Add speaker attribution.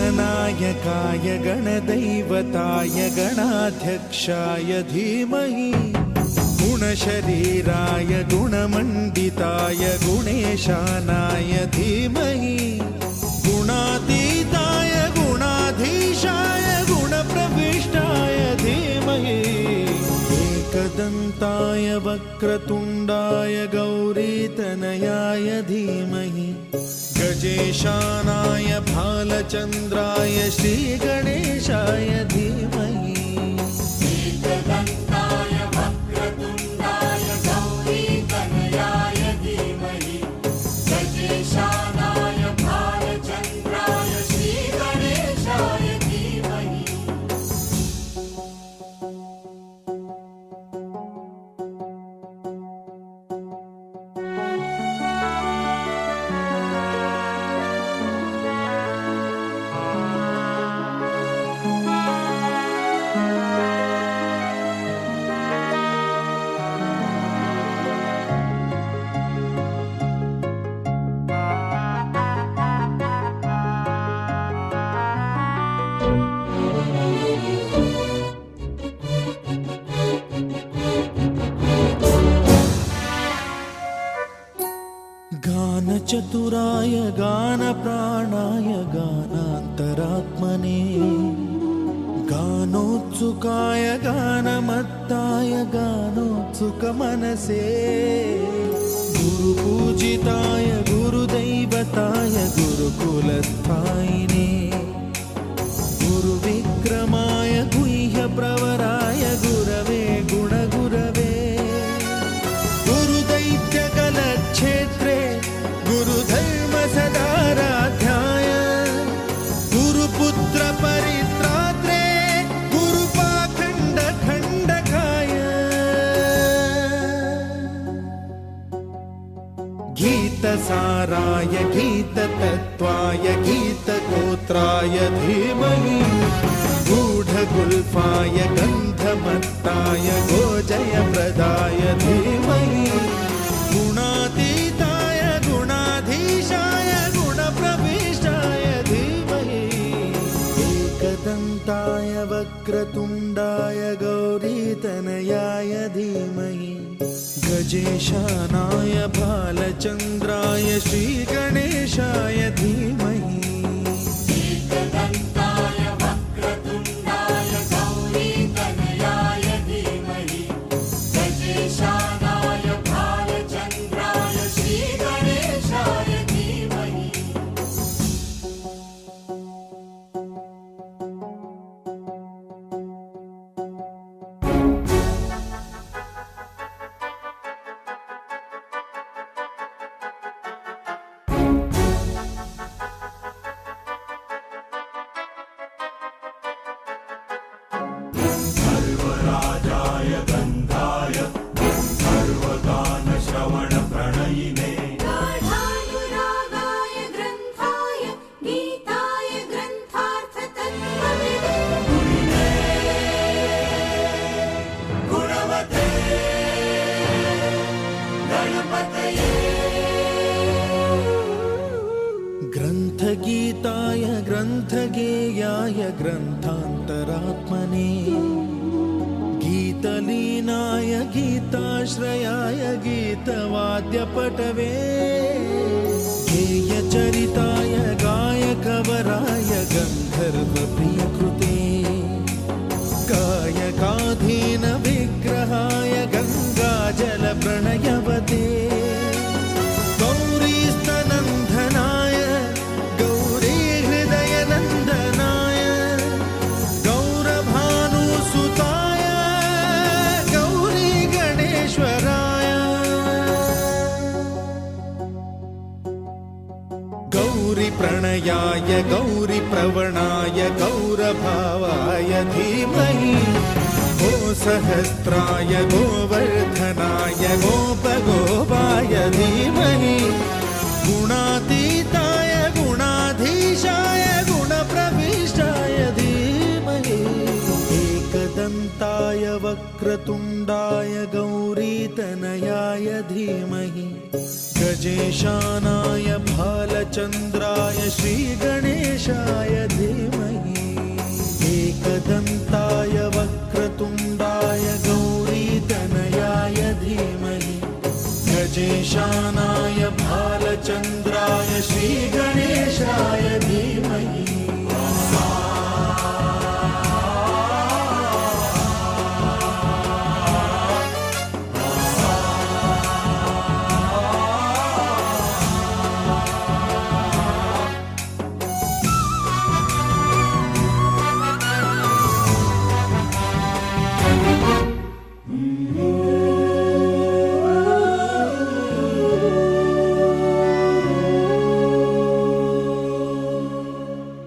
Speaker 1: गणनायकाय गणदैवताय गणाध्यक्षाय धीमहि गुणशरीराय गुणमण्डिताय गुणेशानाय धीमहि गुणातीताय गुणाधीशाय गुणप्रविष्टाय धीमहि एकदन्ताय वक्रतुण्डाय गौरीतनयाय धीमहि गजेशानाय भालचन्द्राय श्रीगणेशाय धीमहि
Speaker 2: एकदन्ताय वक्रतुण्डाय गौरीतनयाय धीमहि गजेशानाय भालचन्द्राय श्रीगणेशाय धीमहि
Speaker 1: गानचतुराय गानप्राणाय गानान्तरात्मने गानोत्सुकाय गानमत्ताय गानोत्सुकमनसे गुरुपूजिताय गुरुदैवताय गुरुकुलस्थायिने गुरुविक्रमाय गुह्यप्रवराय गुरवे गुणगुरवे गुरुदैत्यकलक्षेत्रे गुरुधर्मसदाराध्याय गुरुपुत्रपरित्रात्रे गुरुपाखण्डखण्डकाय गीतसाराय गीततत्त्वाय गीतगोत्राय धीमहि गूढगुल्फाय गन्धमत्ताय गोजयप्रदाय धीमहि गुणातीताय गुणाधीशाय गुणप्रविष्टाय धीमहि एकदन्ताय वक्रतुण्डाय गौरीतनयाय धीमहि गजेशानाय भालचन्द्राय श्रीगणेशाय धीमहि
Speaker 2: एकदन्ताय वक्रतुण्डाय गौरीतनयाय धीमहि गजेशानाय भालचन्द्राय श्रीगणेशाय धीमहि सर्वराजाय गन्धाय सर्वगानश्रवणप्रणयिने
Speaker 3: गाढानुरागाय ग्रन्थाय गीताय ग्रन्थार्थतत्त्वविदे
Speaker 2: गुणवते गणपतये
Speaker 1: ग्रन्थगीताय ग्रन्थगेयाय ग्रन्थान्तरात्मने गीतलीनाय गीताश्रयाय गीतवाद्यपटवे गेयचरिताय गायकवराय गन्धर्वप्रियकृते गायकाधीनविग्रहाय गङ्गाजलप्रणयवते गौरीस्तनन्दनाय गौरीहृदयनन्दनाय गौरभानुसुताय गौरीगणेश्वराय गौरीप्रणयाय गौरीप्रवणाय गौरभावाय धीमहि गोसहस्राय गोवर्धनाय गोपगोपाय धीमहि गुणातीताय गुणाधीशाय गुणप्रविष्टाय धीमहि एकदन्ताय वक्रतुण्डाय गौरीतनयाय धीमहि गजेशानाय भालचन्द्राय श्रीगणेशाय धीमहि एकदन्ताय वक्रतुण्डाय गौरीतनयाय धीमहि गजेशानाय भालचन्द्राय श्रीगणेशाय धीमहि